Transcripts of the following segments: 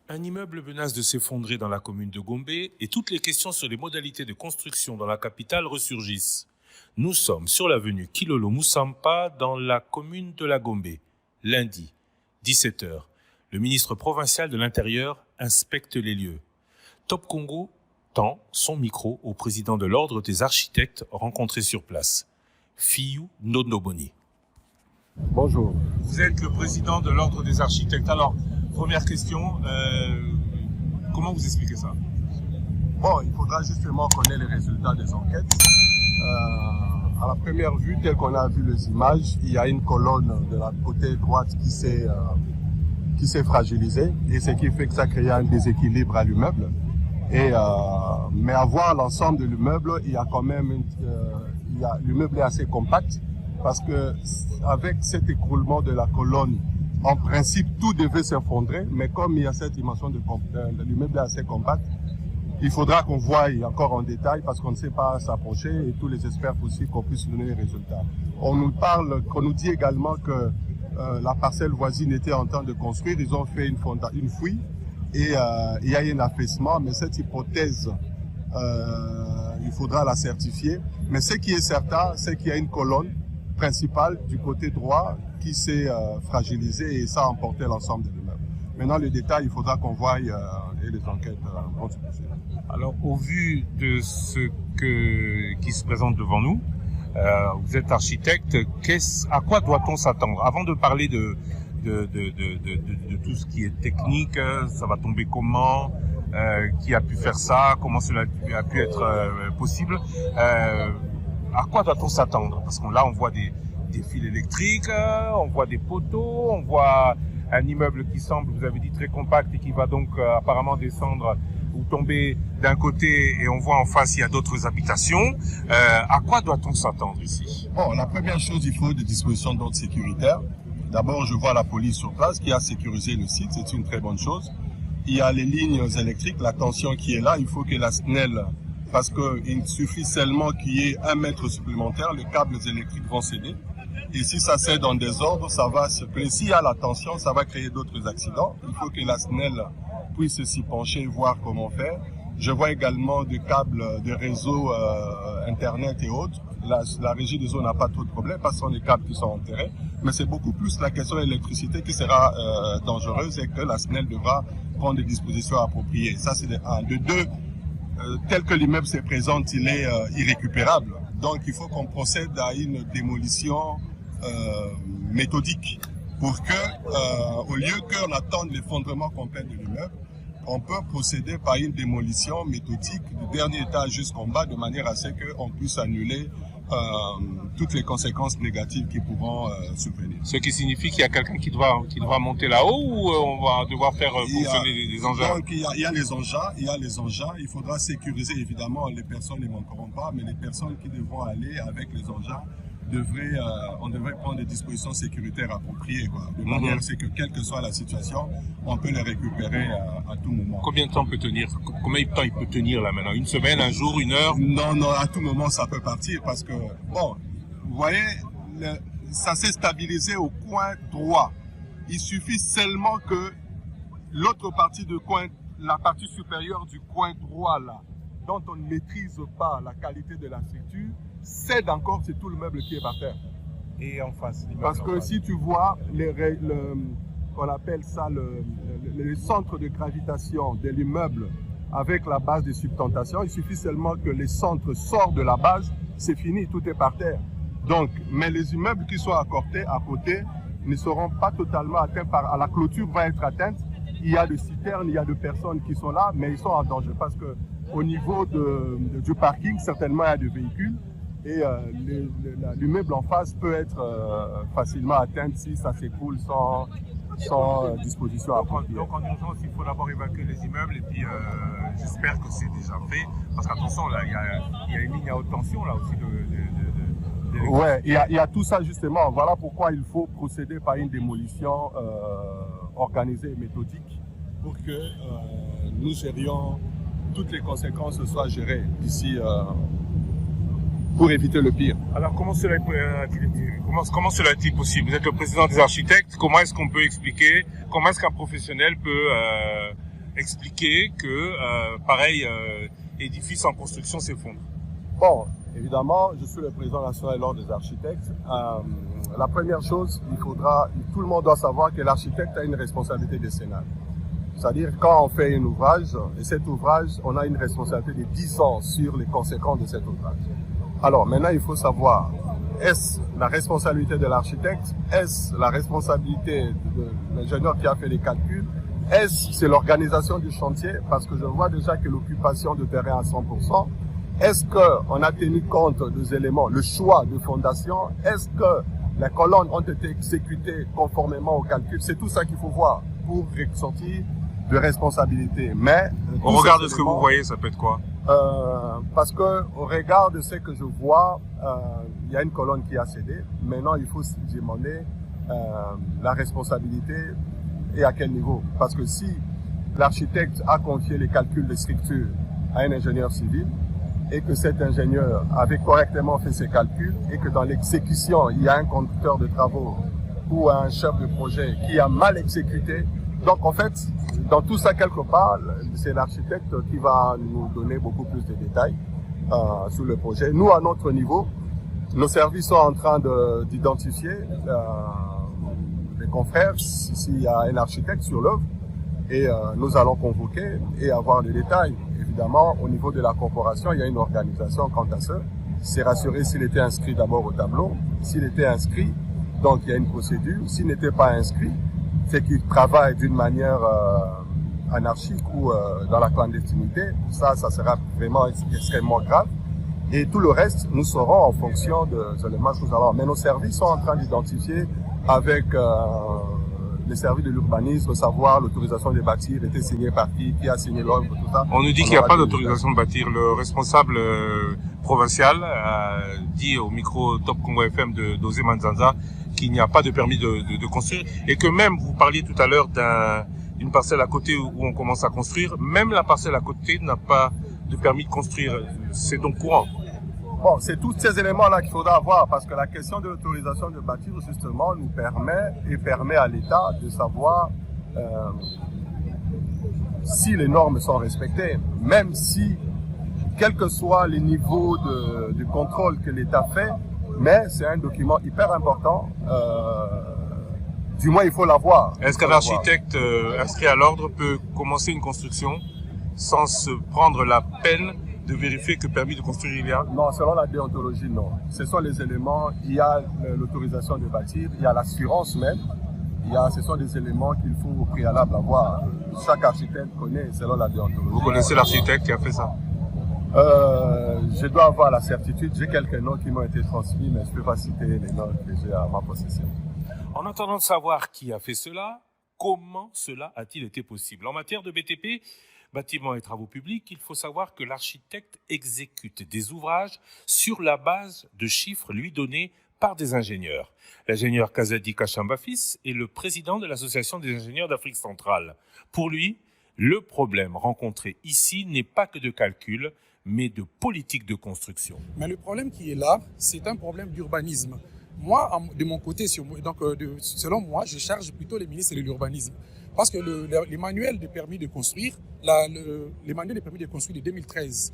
Un immeuble menace de s'effondrer dans la commune de Gombe et toutes les questions sur les modalités de construction dans la capitale ressurgissent. Nous sommes sur l'avenue Kilolo Moussampa dans la commune de la Gombe. Lundi, 17h. Le ministre provincial de l'Intérieur inspecte les lieux. Top Congo tend son micro au président de l'ordre des architectes rencontré sur place, Fiyou Ndondoboni. Bonjour. Vous êtes le président de l'ordre des architectes. Alors, première question, comment vous expliquez ça? Bon, il faudra justement connaître les résultats des enquêtes. À la première vue, tel qu'on a vu les images, il y a une colonne de la côté droite qui s'est fragilisée et ce qui fait que ça crée un déséquilibre à l'immeuble. Mais à voir l'ensemble de l'immeuble, il y a quand même l'immeuble est assez compact parce que avec cet écroulement de la colonne, en principe, tout devait s'effondrer, mais comme il y a cette dimension de l'immeuble est assez compact, il faudra qu'on voie encore en détail parce qu'on ne sait pas s'approcher et tous les experts aussi qu'on puisse donner les résultats. On nous dit également que la parcelle voisine était en train de construire, ils ont fait une fouille et il y a un affaissement, mais cette hypothèse, il faudra la certifier. Mais ce qui est certain, c'est qu'il y a une colonne principale du côté droit qui s'est fragilisée et ça a emporté l'ensemble de l'immeuble. Maintenant, le détail, il faudra qu'on voie et les enquêtes vont se poursuivre. Alors, au vu de ce qui se présente devant nous, vous êtes architecte, à quoi doit-on s'attendre? Avant de parler de tout ce qui est technique, ça va tomber comment, qui a pu faire ça, comment cela a pu être possible, à quoi doit-on s'attendre? Parce que là, on voit des fils électriques, on voit des poteaux, on voit un immeuble qui semble, vous avez dit, très compact et qui va donc apparemment descendre ou tomber d'un côté et on voit en face il y a d'autres habitations. À quoi doit-on s'attendre ici? Bon, la première chose, il faut des dispositions d'ordre sécuritaire. D'abord, je vois la police sur place qui a sécurisé le site, c'est une très bonne chose. Il y a les lignes électriques, la tension qui est là, il faut que la SNEL, parce qu'il suffit seulement qu'il y ait 1 mètre supplémentaire, les câbles électriques vont céder. Et si ça cède en désordre, ça va se créer. S'il y a la tension, ça va créer d'autres accidents. Il faut que la SNEL puisse s'y pencher et voir comment faire. Je vois également des câbles de réseau Internet et autres. La régie des eaux n'a pas trop de problème parce que ce sont des câbles qui sont enterrés. Mais c'est beaucoup plus la question de l'électricité qui sera dangereuse et que la SNEL devra prendre des dispositions appropriées. Ça, c'est de un. De deux, tel que l'immeuble se présente, il est irrécupérable. Donc, il faut qu'on procède à une démolition méthodique pour que, au lieu qu'on attende l'effondrement complet de l'immeuble, on peut procéder par une démolition méthodique du dernier étage jusqu'en bas de manière à ce qu'on puisse annuler toutes les conséquences négatives qui pourront survenir. Ce qui signifie qu'il y a quelqu'un qui devra monter là-haut ou on va devoir faire fonctionner des engins? Donc il y a les engins, il faudra sécuriser évidemment, les personnes ne manqueront pas, mais les personnes qui devront aller avec les engins, on devrait prendre des dispositions sécuritaires appropriées, de manière à ce que quelle que soit la situation, on peut les récupérer à tout moment. Combien de temps peut tenir? Combien de temps il peut tenir là maintenant? Une semaine, un jour, une heure? Non, à tout moment ça peut partir parce que, bon, vous voyez, ça s'est stabilisé au coin droit. Il suffit seulement que l'autre partie du coin, la partie supérieure du coin droit là, dont on ne maîtrise pas la qualité de la structure, cède encore, c'est tout le meuble qui est par terre. Et en face, parce que si tu vois, on appelle ça le centre de gravitation de l'immeuble avec la base de subtentation, il suffit seulement que les centres sortent de la base, c'est fini, tout est par terre. Donc, mais les immeubles qui sont à côté ne seront pas totalement atteints la clôture va être atteinte. Il y a des citernes, il y a des personnes qui sont là, mais ils sont en danger parce que au niveau du parking, certainement il y a des véhicules. Et l'immeuble en face peut être facilement atteint si ça s'écoule sans disposition appropriée. Donc en urgence, il faut d'abord évacuer les immeubles et puis j'espère que c'est déjà fait. Parce qu'attention, là, il y a une ligne à haute tension là aussi Ouais, il y a tout ça justement. Voilà pourquoi il faut procéder par une démolition organisée et méthodique pour que nous gérions toutes les conséquences soient gérées d'ici pour éviter le pire. Alors comment cela est-il possible? Vous êtes le président des architectes, comment est-ce qu'on peut expliquer, comment est-ce qu'un professionnel peut expliquer que, pareil, édifice en construction s'effondre? Bon, évidemment, je suis le président national de l'Ordre des architectes. La première chose, tout le monde doit savoir que l'architecte a une responsabilité décennale. C'est-à-dire, quand on fait un ouvrage, et cet ouvrage, on a une responsabilité de 10 ans sur les conséquences de cet ouvrage. Alors, maintenant, il faut savoir, est-ce la responsabilité de l'architecte? Est-ce la responsabilité de l'ingénieur qui a fait les calculs? Est-ce c'est l'organisation du chantier? Parce que je vois déjà que l'occupation de terrain à 100%. Est-ce qu'on a tenu compte des éléments, le choix de fondation? Est-ce que les colonnes ont été exécutées conformément au calcul? C'est tout ça qu'il faut voir pour ressortir de responsabilité. Mais au regard de ce que vous voyez, ça peut être quoi? Parce que au regard de ce que je vois, il y a une colonne qui a cédé. Maintenant, il faut se demander la responsabilité et à quel niveau. Parce que si l'architecte a confié les calculs de structure à un ingénieur civil et que cet ingénieur avait correctement fait ses calculs et que dans l'exécution, il y a un conducteur de travaux ou un chef de projet qui a mal exécuté. Donc en fait, dans tout ça quelque part, c'est l'architecte qui va nous donner beaucoup plus de détails sur le projet. Nous, à notre niveau, nos services sont en train d'identifier les confrères, s'il y a un architecte sur l'œuvre, et nous allons convoquer et avoir des détails. Évidemment, au niveau de la corporation, il y a une organisation quant à ça. C'est rassuré s'il était inscrit d'abord au tableau. S'il était inscrit, donc il y a une procédure. S'il n'était pas inscrit, c'est qu'il travaille d'une manière anarchique ou dans la clandestinité. Ça sera vraiment extrêmement grave. Et tout le reste, nous saurons en fonction des éléments que nous allons. Mais nos services sont en train d'identifier avec les services de l'urbanisme, savoir l'autorisation de bâtir était signée par qui a signé l'ordre, tout ça. On nous dit qu'il n'y a pas d'autorisation de bâtir. Le responsable provincial dit au micro Top Congo FM d'Osé Manzanza qu'il n'y a pas de permis de construire et que même, vous parliez tout à l'heure d'une parcelle à côté où on commence à construire, même la parcelle à côté n'a pas de permis de construire. C'est donc courant. Bon, c'est tous ces éléments-là qu'il faudra avoir parce que la question de l'autorisation de bâtir, justement, nous permet à l'État de savoir si les normes sont respectées, même si, quel que soit les niveaux de contrôle que l'État fait, mais c'est un document hyper important. Du moins, il faut l'avoir. Est-ce qu'un architecte inscrit à l'ordre peut commencer une construction sans se prendre la peine de vérifier que permis de construire il y a? Non, selon la déontologie, non. Ce sont les éléments, il y a l'autorisation de bâtir, il y a l'assurance même, ce sont des éléments qu'il faut au préalable avoir. Chaque architecte connaît selon la déontologie. Vous connaissez l'architecte qui a fait ça? Je dois avoir la certitude, j'ai quelques noms qui m'ont été transmis, mais je ne peux pas citer les noms que j'ai à ma possession. En attendant de savoir qui a fait cela, comment cela a-t-il été possible? En matière de BTP, bâtiments et travaux publics, il faut savoir que l'architecte exécute des ouvrages sur la base de chiffres lui donnés par des ingénieurs. L'ingénieur Kazadi Kachamba Fils est le président de l'Association des ingénieurs d'Afrique centrale. Pour lui, le problème rencontré ici n'est pas que de calcul, mais de politique de construction. Mais le problème qui est là, c'est un problème d'urbanisme. Moi, de mon côté, selon moi, je charge plutôt les ministres de l'urbanisme. Parce que les manuels de permis de construire, les manuels de permis de construire de 2013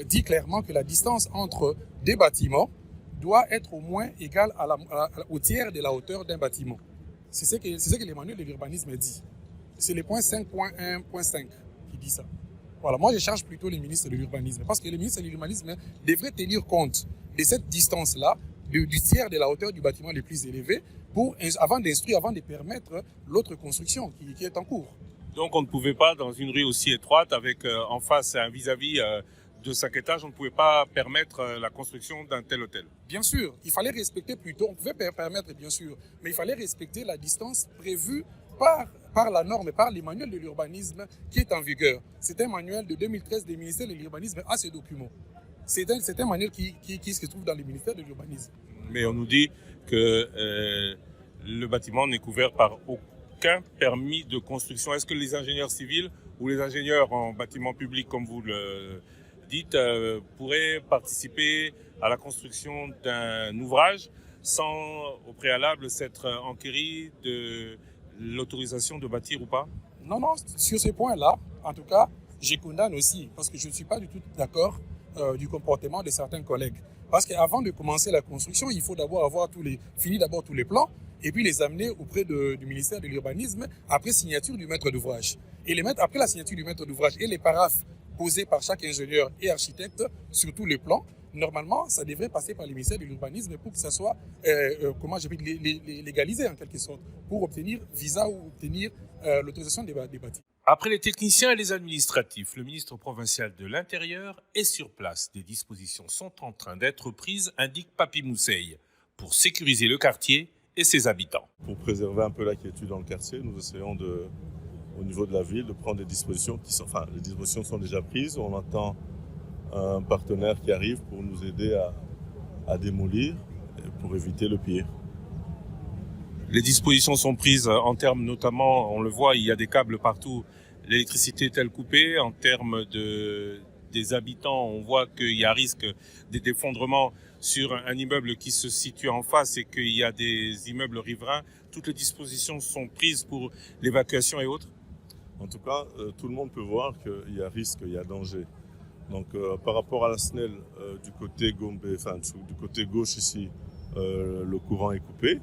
dit clairement que la distance entre des bâtiments doit être au moins égale au tiers de la hauteur d'un bâtiment. C'est ce que les manuels de l'urbanisme dit. C'est le point 5.1.5 qui dit ça. Voilà, moi je charge plutôt les ministres de l'urbanisme parce que les ministres de l'urbanisme devraient tenir compte de cette distance-là, du tiers de la hauteur du bâtiment le plus élevé, avant de permettre l'autre construction qui est en cours. Donc on ne pouvait pas, dans une rue aussi étroite, avec en face un vis-à-vis de 5 étages, on ne pouvait pas permettre la construction d'un tel hôtel? Bien sûr, il fallait respecter on pouvait permettre bien sûr, mais il fallait respecter la distance prévue par la norme, par les manuels de l'urbanisme qui est en vigueur. C'est un manuel de 2013 du ministère de l'urbanisme à ce document. C'est un manuel qui se trouve dans le ministère de l'urbanisme. Mais on nous dit que le bâtiment n'est couvert par aucun permis de construction. Est-ce que les ingénieurs civils ou les ingénieurs en bâtiment public, comme vous le dites, pourraient participer à la construction d'un ouvrage sans au préalable s'être enquéris de l'autorisation de bâtir ou pas? Non, sur ce point-là, en tout cas, je condamne aussi, parce que je ne suis pas du tout d'accord du comportement de certains collègues. Parce qu'avant de commencer la construction, il faut d'abord finir d'abord tous les plans et puis les amener auprès du ministère de l'Urbanisme après signature du maître d'ouvrage. Et les mettre après la signature du maître d'ouvrage et les paraphes posés par chaque ingénieur et architecte sur tous les plans, normalement, ça devrait passer par le ministère de l'Urbanisme pour que ça soit légalisé en quelque sorte, pour obtenir visa ou obtenir l'autorisation des bâtiments. Après les techniciens et les administratifs, le ministre provincial de l'Intérieur est sur place. Des dispositions sont en train d'être prises, indique Papi Mousseï, pour sécuriser le quartier et ses habitants. Pour préserver un peu la quiétude dans le quartier, nous essayons au niveau de la ville de prendre des dispositions les dispositions sont déjà prises. On attend un partenaire qui arrive pour nous aider à démolir pour éviter le pire. Les dispositions sont prises en termes notamment, on le voit, il y a des câbles partout, l'électricité est-elle coupée? En termes des habitants, on voit qu'il y a risque d'effondrement sur un immeuble qui se situe en face et qu'il y a des immeubles riverains. Toutes les dispositions sont prises pour l'évacuation et autres? En tout cas, tout le monde peut voir qu'il y a risque, il y a danger. Donc par rapport à la SNEL, du côté du côté gauche ici, le courant est coupé.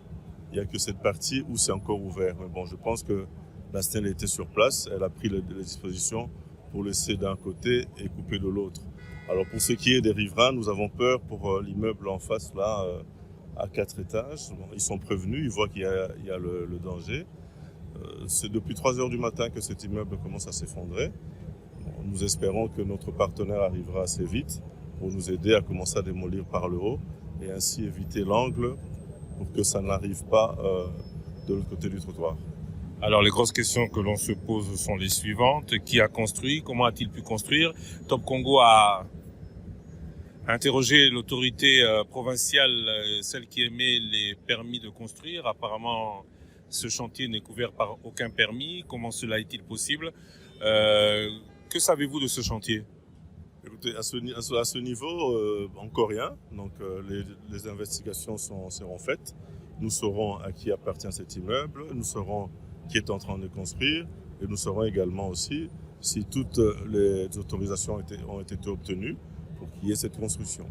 Il n'y a que cette partie où c'est encore ouvert. Mais bon, je pense que la SNEL était sur place, elle a pris les dispositions pour laisser d'un côté et couper de l'autre. Alors pour ce qui est des riverains, nous avons peur pour l'immeuble en face là, à 4 étages. Bon, ils sont prévenus, ils voient qu'il y a le danger. C'est depuis 3 heures du matin que cet immeuble commence à s'effondrer. Nous espérons que notre partenaire arrivera assez vite pour nous aider à commencer à démolir par le haut et ainsi éviter l'angle pour que ça n'arrive pas de l'autre côté du trottoir. Alors les grosses questions que l'on se pose sont les suivantes. Qui a construit? Comment a-t-il pu construire? Top Congo a interrogé l'autorité provinciale, celle qui émet les permis de construire. Apparemment, ce chantier n'est couvert par aucun permis. Comment cela est-il possible? Que savez-vous de ce chantier? Écoutez, à ce niveau, encore rien. Donc les investigations seront faites. Nous saurons à qui appartient cet immeuble, nous saurons qui est en train de construire et nous saurons également aussi si toutes les autorisations ont été obtenues pour qu'il y ait cette construction.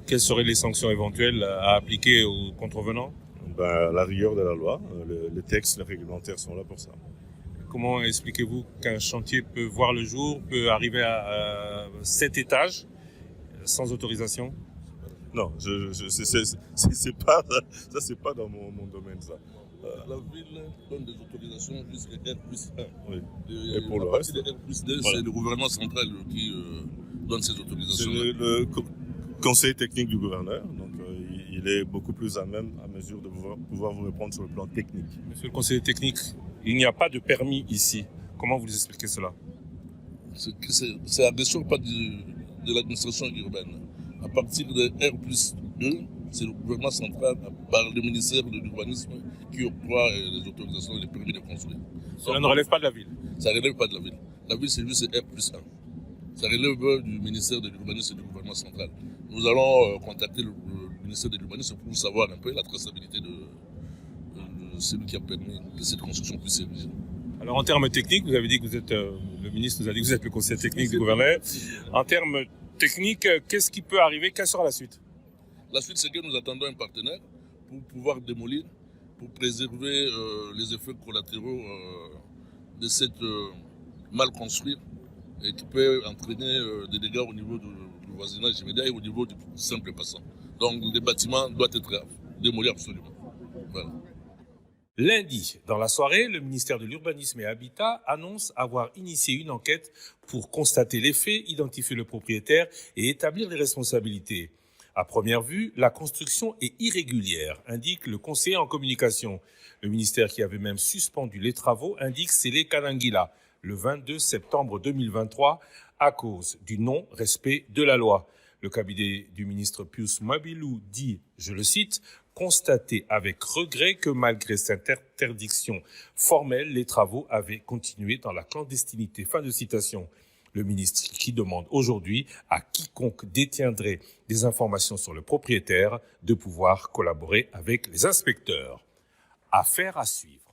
Quelles seraient les sanctions éventuelles à appliquer aux contrevenants? La rigueur de la loi, les textes, les réglementaires sont là pour ça. Comment expliquez-vous qu'un chantier peut voir le jour, peut arriver à 7 étages sans autorisation? Non, c'est pas dans mon domaine ça. La ville donne des autorisations jusqu'à R+1. Oui. Et pour le reste, R+2, c'est le gouvernement central qui donne ces autorisations. C'est le conseil technique du gouverneur, donc il est beaucoup plus à mesure de pouvoir vous répondre sur le plan technique. Monsieur le conseiller technique, il n'y a pas de permis ici. Comment vous expliquez cela? C'est la question pas de l'administration urbaine. À partir de R+2, c'est le gouvernement central, par le ministère de l'Urbanisme, qui octroie les autorisations et les permis de construire. Cela ne relève pas de la ville? Ça ne relève pas de la ville. La ville, c'est juste R+1. Ça relève du ministère de l'Urbanisme et du gouvernement central. Nous allons contacter le ministère de l'Urbanisme pour savoir un peu la traçabilité de celui qui a permis que cette construction puisse servir. Alors en termes techniques, vous avez dit que vous êtes, le ministre nous a dit que vous êtes le conseiller technique du gouverneur. En termes techniques, qu'est-ce qui peut arriver? Quelle sera la suite? La suite, c'est que nous attendons un partenaire pour pouvoir démolir, pour préserver les effets collatéraux de cette mal construite et qui peut entraîner des dégâts au niveau du voisinage immédiat et au niveau du simple passant. Donc les bâtiments doivent être démolis absolument. Voilà. Lundi, dans la soirée, le ministère de l'Urbanisme et Habitat annonce avoir initié une enquête pour constater les faits, identifier le propriétaire et établir les responsabilités. À première vue, la construction est irrégulière, indique le conseiller en communication. Le ministère qui avait même suspendu les travaux indique scellé Kanangila le 22 septembre 2023 à cause du non-respect de la loi. Le cabinet du ministre Pius Mabilou dit, je le cite, « Constater avec regret que malgré cette interdiction formelle, les travaux avaient continué dans la clandestinité. » Fin de citation. Le ministre qui demande aujourd'hui à quiconque détiendrait des informations sur le propriétaire de pouvoir collaborer avec les inspecteurs. Affaire à suivre.